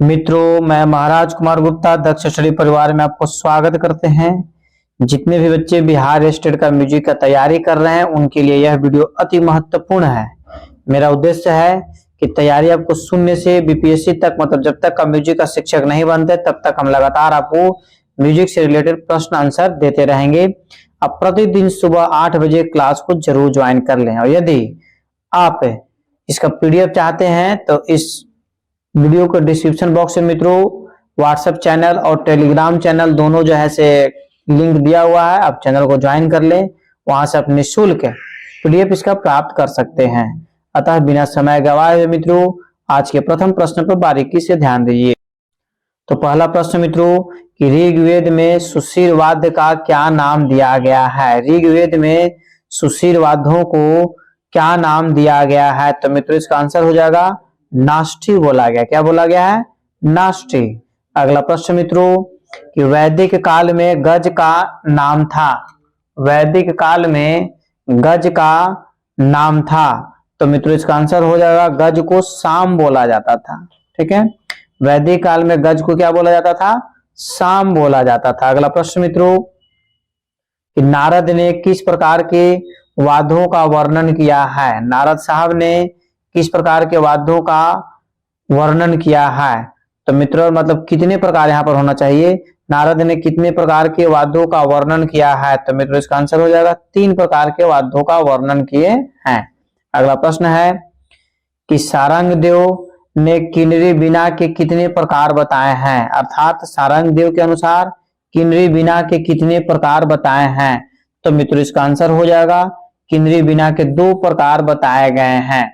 मित्रों, मैं महाराज कुमार गुप्ता दक्ष स्टडी परिवार में आपको स्वागत करते हैं। जितने भी बच्चे बिहार स्टेट का म्यूजिक का तैयारी कर रहे हैं उनके लिए यह वीडियो अति महत्वपूर्ण है। मेरा उद्देश्य है कि तैयारी आपको शून्य से बीपीएससी तक, मतलब जब तक का म्यूजिक का शिक्षक नहीं बनते तब तक हम लगातार आपको म्यूजिक से रिलेटेड प्रश्न आंसर देते रहेंगे। आप प्रतिदिन सुबह 8 बजे क्लास को जरूर ज्वाइन कर लें। और यदि आप इसका पीडीएफ चाहते हैं तो इस वीडियो को डिस्क्रिप्शन बॉक्स में मित्रों व्हाट्सएप चैनल और टेलीग्राम चैनल दोनों जो है से लिंक दिया हुआ है। आप चैनल को ज्वाइन कर लें, वहां से आप निःशुल्क पीडीएफ इसका प्राप्त कर सकते हैं। अतः बिना समय गवाए मित्रों आज के प्रथम प्रश्न पर बारीकी से ध्यान दीजिए। तो पहला प्रश्न मित्रों कि ऋग्वेद में सुशिर वाद्य का क्या नाम दिया गया है। ऋग्वेद में सुशिर वाद्यों को क्या नाम दिया गया है। तो मित्रों इसका आंसर हो जाएगा नाष्टी बोला गया। क्या बोला गया है? नाष्टी। अगला प्रश्न मित्रों कि वैदिक काल में गज का नाम था। वैदिक काल में गज का नाम था। तो मित्रों इसका आंसर हो जाएगा गज को साम बोला जाता था। ठीक है, वैदिक काल में गज को क्या बोला जाता था? साम बोला जाता था। अगला प्रश्न मित्रों कि नारद ने किस प्रकार के वाद्यों का वर्णन किया है। नारद साहब ने किस प्रकार के वाद्यों का वर्णन किया है। तो मित्रों मतलब कितने प्रकार यहाँ पर होना चाहिए। नारद ने कितने प्रकार के वाद्यों का वर्णन किया है। तो मित्रों इसका आंसर हो जाएगा 3 प्रकार के वाद्यों का वर्णन किए हैं। अगला प्रश्न है कि सारंगदेव ने किन्नरी बीना के कितने प्रकार बताए हैं। अर्थात सारंगदेव के अनुसार किन्नरी बीना के कितने प्रकार बताए हैं। तो मित्रों इसका आंसर हो जाएगा किन्नरी बीना के 2 प्रकार बताए गए हैं।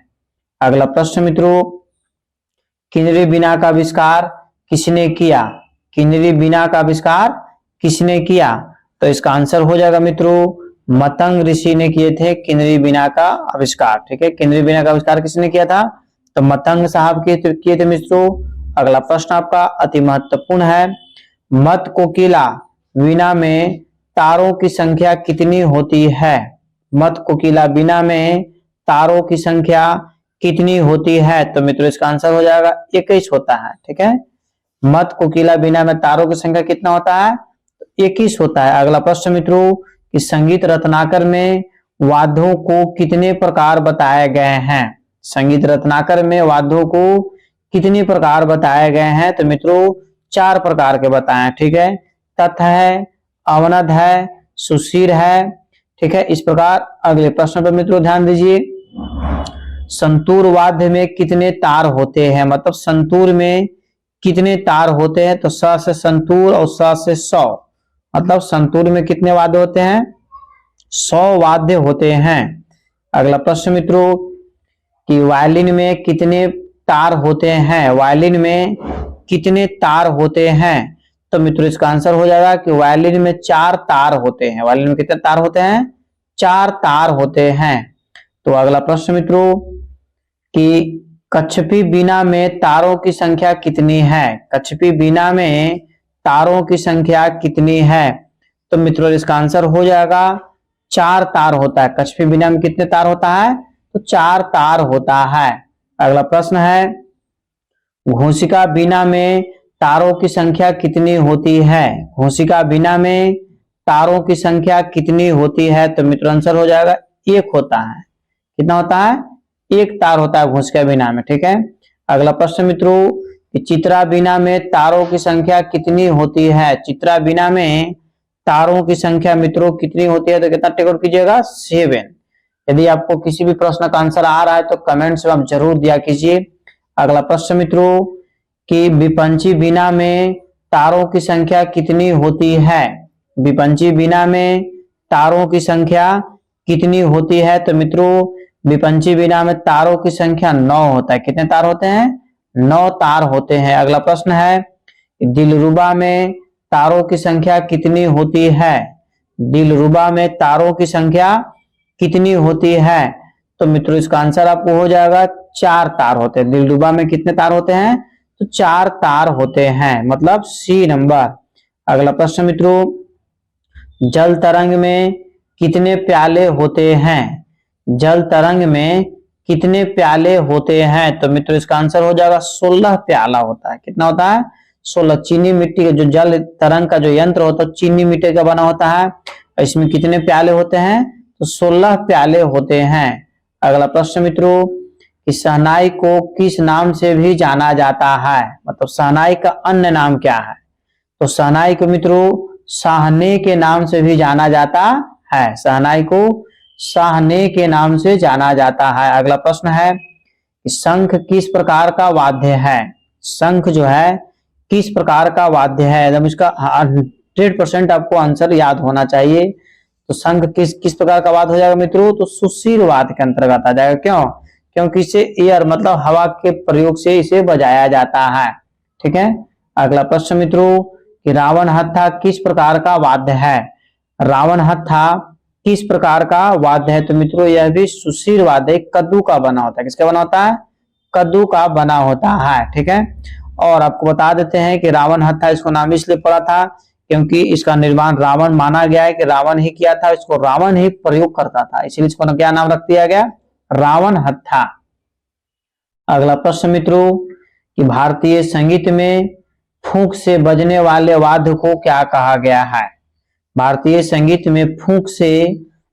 अगला प्रश्न मित्रों किन्नरी बीना का आविष्कार किसने किया। किन्नरी बीना का आविष्कार किसने किया। तो इसका आंसर हो जाएगा मित्रों मतंग ऋषि ने किए थे किन्नरी बीना का आविष्कार। ठीक है, किन्नरी बीना का आविष्कार किसने किया था? तो मतंग साहब किए थे मित्रों। अगला प्रश्न आपका अति महत्वपूर्ण है। मत कोकिला वीणा में तारों की संख्या कितनी होती है। मत कोकिला वीणा में तारों की संख्या कितनी होती है। तो मित्रों इसका आंसर हो जाएगा 21 होता है। ठीक है, मत कोकिला वीणा में तारों की संख्या कितना होता है? तो 21 होता है। अगला प्रश्न मित्रों कि संगीत रत्नाकर में वाद्यों को कितने प्रकार बताए गए हैं। संगीत रत्नाकर में वाद्यों को कितने प्रकार बताए गए हैं। तो मित्रों 4 प्रकार के बताए। ठीक है, तत् है, अवनद है, सुशिर है। ठीक है, इस प्रकार अगले प्रश्न पर मित्रों ध्यान दीजिए। संतूर वाद्य में कितने तार होते हैं। मतलब संतूर में कितने तार होते हैं। तो स से संतूर और स से 100। मतलब संतूर में कितने वाद्य होते हैं? 100 वाद्य होते हैं। अगला प्रश्न मित्रों कि वायलिन में कितने तार होते हैं। वायलिन में कितने तार होते हैं। तो मित्रों इसका आंसर हो जाएगा कि वायलिन में 4 तार होते हैं। वायलिन में कितने तार होते हैं? 4 तार होते हैं। तो अगला प्रश्न मित्रों कि कच्छपी बीना में तारों की संख्या कितनी है। कच्छपी बीना में तारों की संख्या कितनी है। तो मित्रों इसका आंसर हो जाएगा 4 तार होता है। कच्छपी बीना में कितने तार होता है? तो 4 तार होता है। अगला प्रश्न है घोषिका बीना में तारों की संख्या कितनी होती है। घोषिका बीना में तारों की संख्या कितनी होती है। तो मित्रों आंसर हो जाएगा 1 होता है। कितना होता है? 1 तार होता है घोषिका बीना में। ठीक है, अगला प्रश्न मित्रों कि चित्रा बीना में तारों की संख्या कितनी होती है। चित्रा बीना में तारों की संख्या मित्रों कितनी होती है। तो कितना टिक आउट कीजिएगा? 7। यदि आपको किसी भी प्रश्न का आंसर आ रहा है तो कमेंट्स में आप जरूर दिया कीजिए। अगला प्रश्न मित्रों कि विपंची बीना में तारों की संख्या कितनी होती है। विपंची बीना में तारों की संख्या कितनी होती है। तो मित्रों विपंची बीना में तारों की संख्या 9 होता है। कितने तार होते हैं? 9 तार होते हैं। अगला प्रश्न है दिलरुबा में तारों की संख्या कितनी होती है। दिलरुबा में तारों की संख्या कितनी होती है। तो मित्रों इसका आंसर आपको हो जाएगा 4 तार होते हैं। दिलरुबा में कितने तार होते हैं? तो 4 तार होते हैं, मतलब सी नंबर। अगला प्रश्न मित्रों जल तरंग में कितने प्याले होते हैं। जल तरंग में कितने प्याले होते हैं? तो मित्रों इसका आंसर हो जाएगा 16 प्याला होता है। कितना होता है? 16। चीनी मिट्टी का जो जल तरंग का जो यंत्र होता है चीनी मिट्टी का बना होता है। इसमें कितने प्याले होते हैं? तो 16 प्याले होते हैं। अगला प्रश्न मित्रों कि शहनाई को किस नाम से भी जाना जाता है? मतलब शहनाई का अन्य नाम क्या है? तो शहनाई को मित्रों शाहने के नाम से भी जाना जाता है। शहनाई को शाहने के नाम से जाना जाता है। अगला प्रश्न है कि शंख किस प्रकार का वाद्य है? शंख जो है किस प्रकार का वाद्य है? एकदम इसका 100% आपको आंसर याद होना चाहिए। तो शंख किस प्रकार का वाद्य हो जाएगा मित्रों? तो सुशीर वाद्य के अंतर्गत आ जाएगा। क्यों? क्योंकि इसे एयर मतलब हवा के प्रयोग से इसे बजाया जाता है। ठीक है। अगला प्रश्न मित्रों कि रावण हत्था किस प्रकार का वाद्य है? रावण हत्था किस प्रकार का वाद्य है? तो मित्रों यह भी सुशीर वाद्य कद्दू का बना होता है। किसका बना होता है? कद्दू का बना होता है। ठीक है। और आपको बता देते हैं कि रावण हत्था इसको नाम इसलिए पड़ा था क्योंकि इसका निर्माण रावण माना गया है कि रावण ही किया था, इसको रावण ही प्रयोग करता था, इसलिए इसको क्या नाम रख दिया गया? रावण हत्था। अगला प्रश्न मित्रों कि भारतीय संगीत में फूंक से बजने वाले वाद्य को क्या कहा गया है? भारतीय संगीत में फूंक से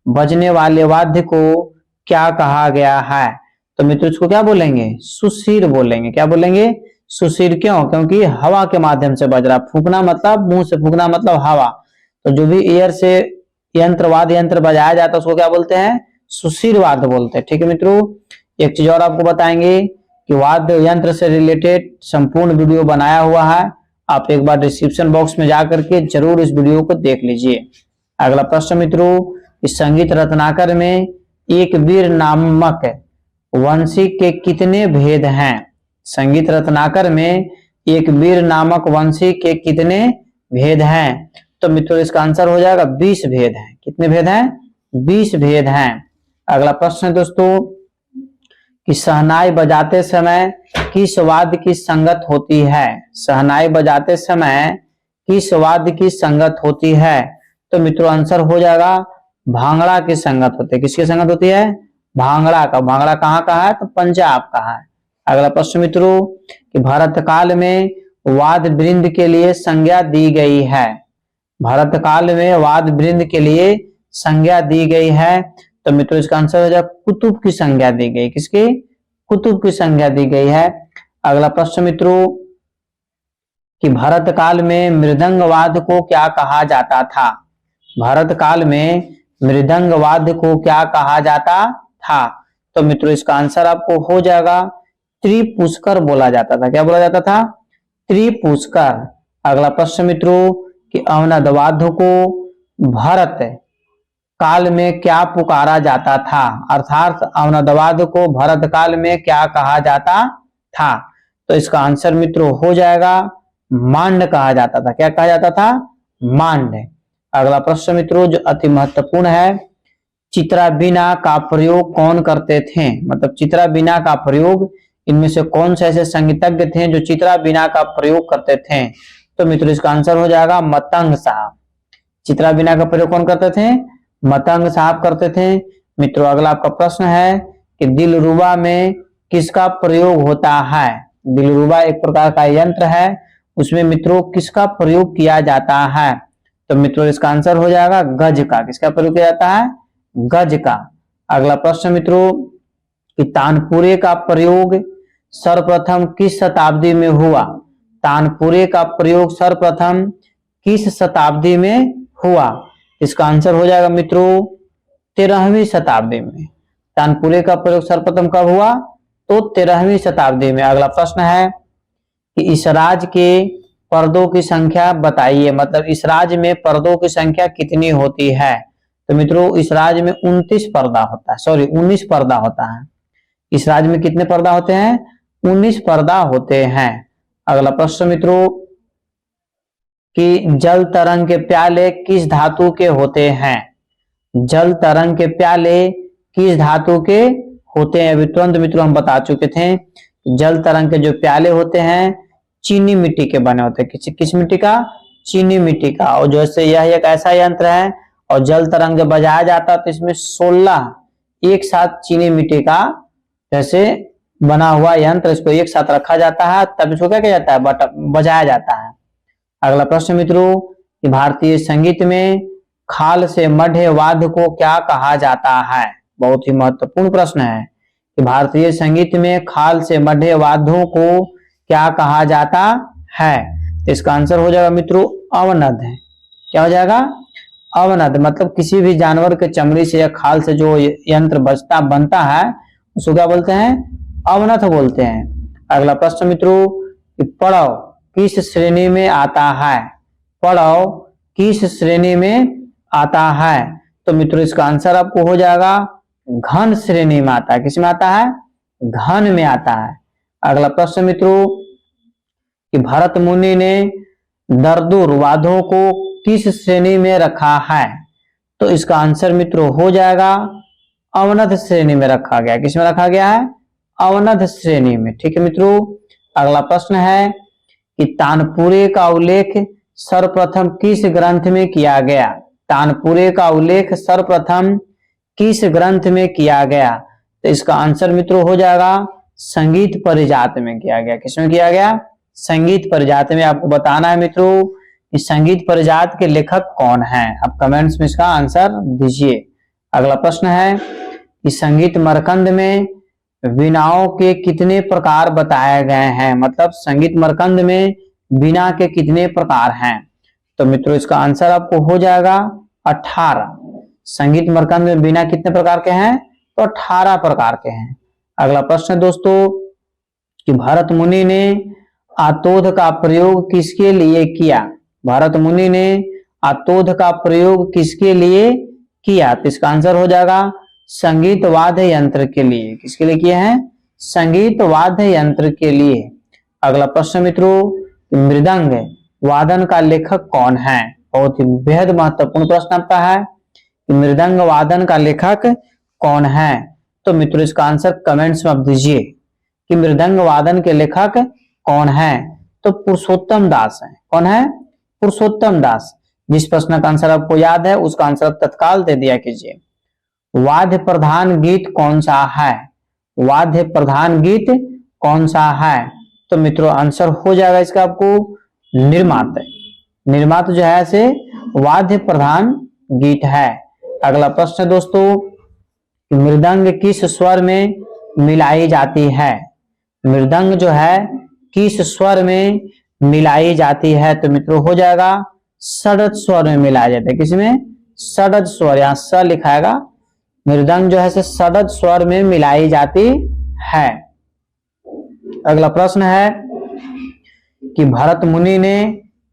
बजने वाले वाद्य को क्या कहा गया है? तो मित्रों इसको क्या बोलेंगे? सुशीर बोलेंगे। क्या बोलेंगे? सुशीर। क्यों? क्योंकि हवा के माध्यम से बज रहा। फूंकना मतलब मुंह से फूंकना मतलब हवा। तो जो भी एयर से वाद्य यंत्र बजाया जाता है उसको क्या बोलते हैं? सुशीर वाद्य बोलते हैं। ठीक है मित्रों। एक चीज और आपको बताएंगे कि वाद्य यंत्र से रिलेटेड संपूर्ण वीडियो बनाया हुआ है। आप एक बार डिस्क्रिप्शन बॉक्स में जाकर के जरूर इस वीडियो को देख लीजिए। अगला प्रश्न मित्रों इस संगीत रत्नाकर में एक वीर नामक वंशी के कितने भेद हैं? संगीत रत्नाकर में एक वीर नामक वंशी के कितने भेद हैं? तो मित्रों इसका आंसर हो जाएगा 20 भेद हैं। कितने भेद हैं? 20 भेद हैं। अगला प्रश्न है दोस्तों कि शहनाई बजाते समय किस वाद्य की संगत होती है? शहनाई बजाते समय किस वाद्य की संगत होती है? तो मित्रों आंसर हो जाएगा भांगड़ा की संगत होती है। किसकी संगत होती है? भांगड़ा का। भांगड़ा कहाँ का है? तो पंजाब का है। अगला प्रश्न मित्रों कि भारत काल में वाद्य वृंद के लिए संज्ञा दी गई है। भारत काल में वाद्य वृंद के लिए संज्ञा दी गई है। तो मित्रों इसका आंसर हो जाएगा कुतुब की संज्ञा दी गई। किसकी? कुतुब की संज्ञा दी गई है। अगला प्रश्न मित्रों कि भारत काल में मृदंग वाद्य को क्या कहा जाता था? भारत काल में मृदंग वाद्य को क्या कहा जाता था? तो मित्रों इसका आंसर आपको हो जाएगा त्रिपुष्कर बोला जाता था। क्या बोला जाता था? त्रिपुष्कर। अगला प्रश्न मित्रों कि अवनद वाद्य को भारत काल में क्या पुकारा जाता था? अर्थात अवनद वाद्य को भारत काल में क्या कहा जाता था? तो इसका आंसर मित्रों हो जाएगा मांड कहा जाता था। क्या कहा जाता था? मांड। अगला प्रश्न मित्रों जो अति महत्वपूर्ण है चित्रा बीना का प्रयोग कौन करते थे? मतलब चित्रा बीना का प्रयोग इनमें से कौन से ऐसे संगीतज्ञ थे जो चित्रा बीना का प्रयोग करते थे? तो मित्रों इसका आंसर हो जाएगा मतंग साहब। चित्रा बीना का प्रयोग कौन करते थे? मतंग साहब करते थे। मित्रों अगला आपका प्रश्न है कि दिलरुबा में किसका प्रयोग होता है? दिलरुबा एक प्रकार का यंत्र है, उसमें मित्रों किसका प्रयोग किया जाता है? तो मित्रों इसका आंसर हो जाएगा गज का। किसका प्रयोग किया जाता है? गज का। अगला प्रश्न मित्रों कि तानपुरे का प्रयोग सर्वप्रथम किस शताब्दी में हुआ? तानपुरे का प्रयोग सर्वप्रथम किस शताब्दी में हुआ? इसका आंसर हो जाएगा मित्रों 13वीं शताब्दी में। तानपुरे का प्रयोग सर्वप्रथम कब हुआ? तो 13वीं शताब्दी में। अगला प्रश्न है कि इस राज के पर्दों की संख्या बताइए। मतलब इस राज में पर्दों की संख्या कितनी होती है? तो मित्रों इस राज में 19 पर्दा होता है, 19 पर्दा होता है। इस राज में कितने पर्दा होते हैं? 19 पर्दा होते हैं। अगला प्रश्न मित्रों कि जल तरंग के प्याले किस धातु के होते हैं? जल तरंग के प्याले किस धातु के होते हैं? अभी तुरंत मित्रों हम बता चुके थे जल तरंग के जो प्याले होते हैं चीनी मिट्टी के बने होते हैं। किस मिट्टी का? चीनी मिट्टी का। और जैसे यह एक ऐसा यंत्र है और जल तरंग जब बजाया जाता है तो इसमें 16 एक साथ चीनी मिट्टी का जैसे बना हुआ यंत्र, इसको एक साथ रखा जाता है तब इसको क्या किया जाता है, बजाया जाता है। अगला प्रश्न मित्रों कि भारतीय संगीत में खाल से मध्य वाद्य को क्या कहा जाता है। बहुत ही महत्वपूर्ण प्रश्न है कि भारतीय संगीत में खाल से मध्य वाद्यों को क्या कहा जाता है। तो इसका आंसर हो जाएगा मित्रों अवनद है। क्या हो जाएगा, अवनद। मतलब किसी भी जानवर के चमड़ी से या खाल से जो यंत्र बनता है उसको क्या बोलते हैं, अवनथ बोलते हैं। अगला प्रश्न मित्रों कि पड़व किस श्रेणी में आता है। पड़व किस श्रेणी में आता है। तो मित्रों इसका आंसर आपको हो जाएगा घन श्रेणी में आता है। किस में आता है, घन में आता है। अगला प्रश्न मित्रों कि भरत मुनि ने दर्दुर वाद्यों को किस श्रेणी में रखा है। तो इसका आंसर मित्रों हो जाएगा अवनद श्रेणी में रखा गया। किस में रखा गया है, अवनद श्रेणी में। ठीक है मित्रों। अगला प्रश्न है कि तानपुरे का उल्लेख सर्वप्रथम किस ग्रंथ में किया गया। तानपुरे का उल्लेख सर्वप्रथम किस ग्रंथ में किया गया। तो इसका आंसर मित्रों हो जाएगा संगीत परिजात में किया गया। किसमें किया गया, संगीत परिजात में। आपको बताना है मित्रों कि संगीत परिजात के लेखक कौन है। आप कमेंट्स में इसका आंसर दीजिए। अगला प्रश्न है कि संगीत मरकंद में वीणाओं के कितने प्रकार बताए गए हैं। मतलब संगीत मरकंद में वीणा के कितने प्रकार हैं। तो मित्रों इसका आंसर आपको हो जाएगा 18। संगीत मरकंद में वीणा कितने प्रकार के हैं, तो 18 प्रकार के हैं। अगला प्रश्न है दोस्तों कि भरत मुनि ने आतोध का प्रयोग किसके लिए किया। भरत मुनि ने आतोध का प्रयोग किसके लिए किया। तो इसका आंसर हो जाएगा संगीत वाद्य यंत्र के लिए। किसके लिए किए हैं, संगीत वाद्य यंत्र के लिए। अगला प्रश्न मित्रों मृदंग वादन का लेखक कौन है। बहुत ही बेहद महत्वपूर्ण प्रश्न आपका है कि मृदंग वादन का लेखक कौन है। तो मित्रों इसका आंसर कमेंट्स में आप दीजिए कि मृदंग वादन के लेखक कौन है। तो पुरुषोत्तम दास है। कौन है, पुरुषोत्तम दास। जिस प्रश्न का आंसर आपको याद है उसका आंसर तत्काल दे दिया कीजिए। वाद्य प्रधान गीत कौन सा है। वाद्य प्रधान गीत कौन सा है। तो मित्रों आंसर हो जाएगा इसका आपको निर्मात। निर्मात जो है से वाद्य प्रधान गीत है। अगला प्रश्न दोस्तों मृदंग किस स्वर में मिलाई जाती है। मृदंग जो है किस स्वर में मिलाई जाती है। तो मित्रों हो जाएगा षड्ज स्वर में मिलाया जाता है। किसमें, षड्ज स्वर। यहाँ स लिखाएगा। मृदंग जो है से षड्ज स्वर में मिलाई जाती है। अगला प्रश्न है कि भरत मुनि ने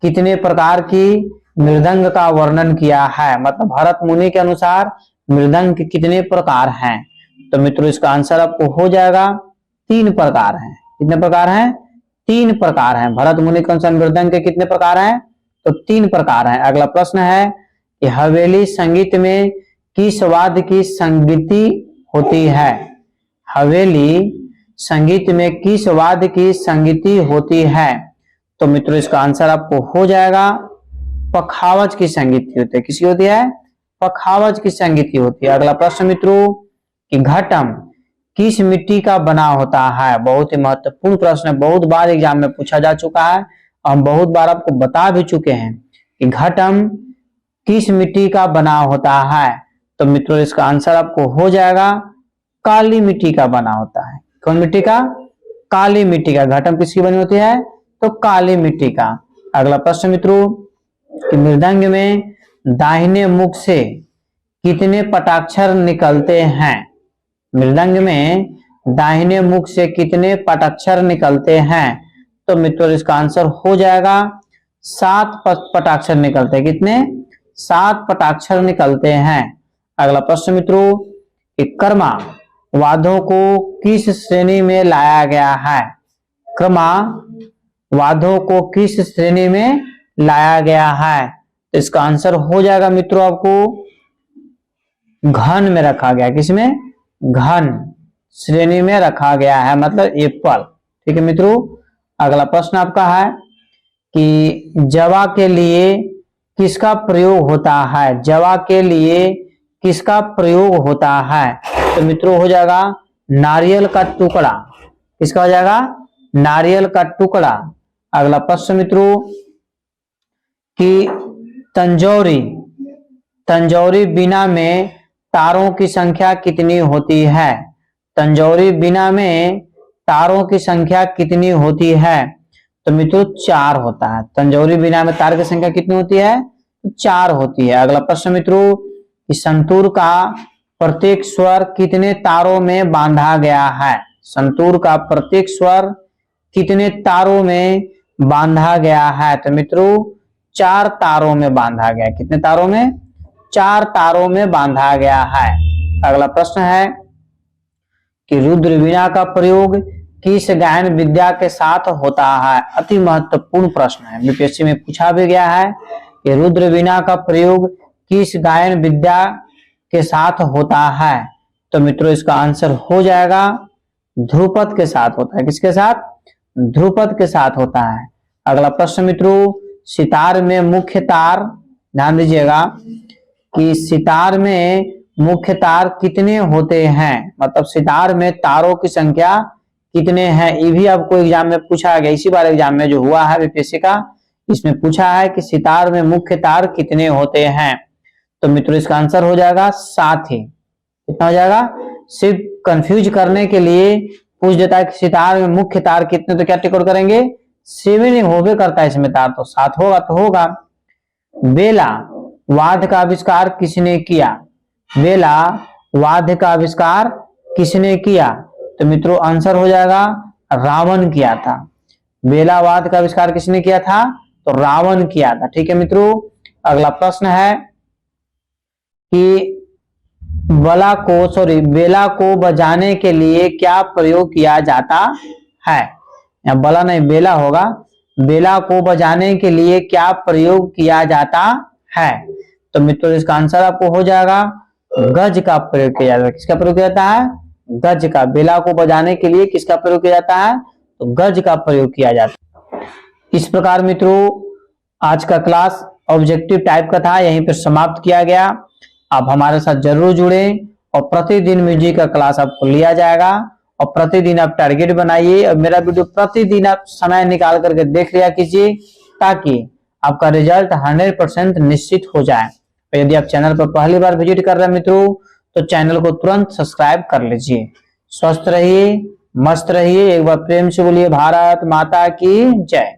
कितने प्रकार की मृदंग का वर्णन किया है। मतलब भरत मुनि के अनुसार मृदंग के कितने प्रकार हैं। तो मित्रों इसका आंसर आपको हो जाएगा 3 प्रकार हैं। कितने प्रकार हैं, 3 प्रकार हैं। भरत मुनि के अनुसार मृदंग के कितने प्रकार हैं, तो 3 प्रकार हैं। अगला प्रश्न है कि हवेली संगीत में किस वाद्य की संगीति होती है। हवेली संगीत में किस वाद्य की संगीति होती है। तो मित्रों इसका आंसर आपको हो जाएगा पखावज की संगीति होती है। किसकी होती है, पखावज की संगीति होती है। अगला प्रश्न मित्रों कि घटम किस मिट्टी का बना होता है। बहुत ही महत्वपूर्ण प्रश्न है, बहुत बार एग्जाम में पूछा जा चुका है। हम बहुत बार आपको बता भी चुके हैं कि घटम किस मिट्टी का बना होता है। तो मित्रों इसका आंसर आपको हो जाएगा काली मिट्टी का बना होता है। कौन मिट्टी का, काली मिट्टी का। घटम किसकी बनी होती है, तो काली मिट्टी का। अगला प्रश्न मित्रों कि मृदंग में दाहिने मुख से कितने पटाक्षर निकलते हैं। मृदंग में दाहिने मुख से कितने पटाक्षर निकलते हैं। तो मित्रों इसका आंसर हो जाएगा 7 पटाक्षर निकलते हैं। कितने, 7 पटाक्षर निकलते हैं। अगला प्रश्न मित्रों कि कर्मा वाद्यों को किस श्रेणी में लाया गया है। कर्मा वाद्यों को किस श्रेणी में लाया गया है। तो इसका आंसर हो जाएगा मित्रों आपको घन में रखा गया। किसमें, घन श्रेणी में रखा गया है, मतलब एप्पल। ठीक है मित्रों। अगला प्रश्न आपका है कि जवा के लिए किसका प्रयोग होता है। जवा के लिए किसका प्रयोग होता है। तो मित्रों हो जाएगा नारियल का टुकड़ा, किसका हो जाएगा? नारियल का टुकड़ा। अगला प्रश्न मित्रों कि तंजौरी बीना में तारों की संख्या कितनी होती है? तंजौरी बीना में तारों की संख्या कितनी होती है? तो मित्रों 4 होता है। तंजौरी बीना में तार की संख्या कितनी होती है? 4 होती है। अगला प्रश्न मित्रों कि संतूर का प्रत्येक स्वर कितने तारों में बांधा गया है? संतूर का प्रत्येक स्वर कितने तारों में बांधा गया है? तो मित्रों 4 तारों में बांधा गया। कितने तारों में? 4 तारों में बांधा गया है। अगला प्रश्न है कि रुद्र वीणा का प्रयोग किस गायन विद्या के साथ होता है? अति महत्वपूर्ण प्रश्न है, यूपीएससी में पूछा भी गया है कि रुद्र वीणा का प्रयोग किस गायन विद्या के साथ होता है? तो मित्रों इसका आंसर हो जाएगा ध्रुपद के साथ होता है। किसके साथ? ध्रुपद के साथ होता है। अगला प्रश्न मित्रों सितार में मुख्य तार, ध्यान दीजिएगा कि सितार में मुख्य तार कितने होते हैं? मतलब सितार में तारों की संख्या कितने हैं? ये भी आपको एग्जाम में पूछा गया, इसी बार एग्जाम में जो हुआ है बीपीएससी का, इसमें पूछा है कि सितार में मुख्य तार कितने होते हैं? तो मित्रों इसका आंसर हो जाएगा 7 ही। कितना हो जाएगा? सिर्फ कंफ्यूज करने के लिए पूछ देता है कि सितार में मुख्य तार कितने, तो क्या टिक करेंगे? 7 होबे करता है इसमें तार, तो 7 होगा तो होगा। बेला वाद्य का आविष्कार किसने किया? बेला वाद्य का आविष्कार किसने किया? तो मित्रों आंसर हो जाएगा रावण किया था। बेला वाद्य का आविष्कार किसने किया था? तो रावण किया था। ठीक है मित्रों। अगला प्रश्न है कि बेला को बजाने के लिए क्या प्रयोग किया जाता है? या बला नहीं बेला होगा। बेला को बजाने के लिए क्या प्रयोग किया जाता है? तो मित्रों इसका आंसर आपको हो जाएगा गज का प्रयोग किया जाता है। किसका प्रयोग किया जाता है? गज का। बेला को बजाने के लिए किसका प्रयोग किया जाता है? तो गज का प्रयोग किया जाता है। इस प्रकार मित्रों आज का क्लास ऑब्जेक्टिव टाइप का था, यहीं पर समाप्त किया गया। आप हमारे साथ जरूर जुड़े और प्रतिदिन म्यूजिक का क्लास आपको लिया जाएगा और प्रतिदिन आप टारगेट बनाइए और मेरा वीडियो प्रतिदिन आप समय निकाल करके देख लिया कीजिए ताकि आपका रिजल्ट 100% निश्चित हो जाए। तो यदि आप चैनल पर पहली बार विजिट कर रहे हैं मित्रों तो चैनल को तुरंत सब्सक्राइब कर लीजिए। स्वस्थ रहिए, मस्त रहिए। एक बार प्रेम से बोलिए भारत माता की जय।